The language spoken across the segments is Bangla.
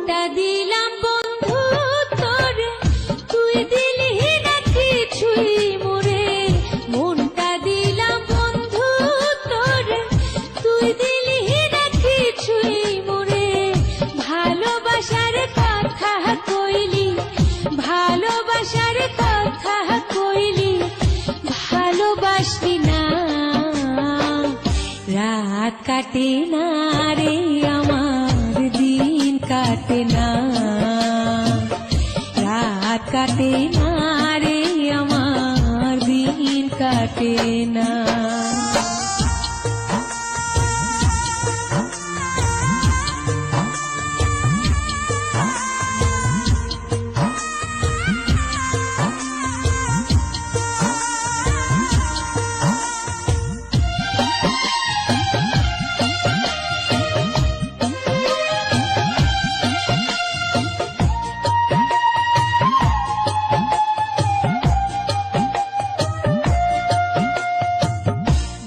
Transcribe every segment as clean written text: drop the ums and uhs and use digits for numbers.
মনটা দিলাম বন্ধু তোরে, তুই দিলি না কিছুই মোরে। মনটা দিলাম বন্ধু তোরে, তুই দিলি না কিছুই মোরে। ভালোবাসার কথা কইলি, ভালোবাসার কথা কইলি, ভালোবাসলি না। রাত কাটে না রে আমার, দিন কাটে না। রাত কাটে না রে আমার, দিন কাটে না।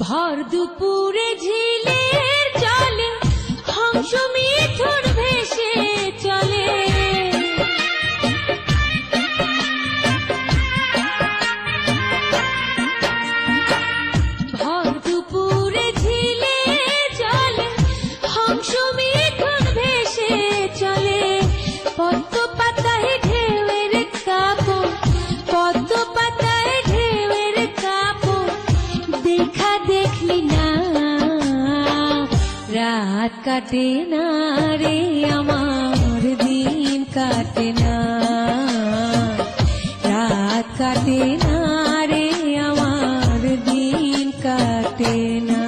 ভর দুপুরে ঝিলের জলে হংস মিঠুন ভেসে চলে। ভর দুপুরে ঝিলের জলে হংস মিঠুন ভেসে চলে। পদ্ম পাতায় ঢেউয়ের কাপড়, পদ্ম পাতায় ঢেউয়ের কাপড়, দেখা দেখলি না। রাত কাটে না রে আমার, দিন কাটে না। রাত কাটে না রে আমার, দিন কাটে না।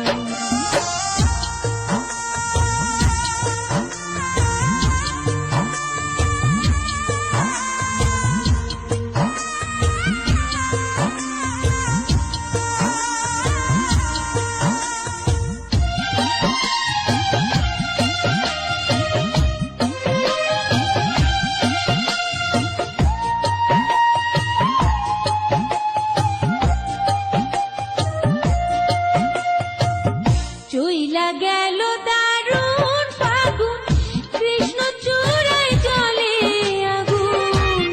চইলা গেল দারুণ ফাগুন, কৃষ্ণ চূড়ায় জ্বলে আগুন।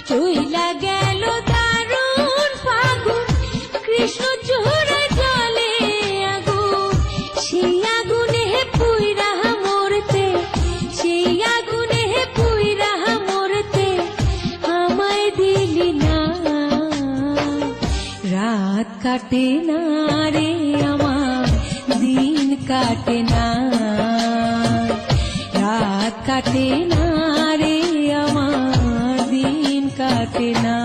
চইলা গেল দারুণ ফাগুন, কৃষ্ণ চূড়ায় জ্বলে আগুন। সেই আগুনে পুইরা মরতে, সেই আগুনে পুইরা মরতে আমায় দিলি না। রাত কাটে না রে আমার, দিন কাটে না। রাত কাটে না রে আমার, দিন কাটে না।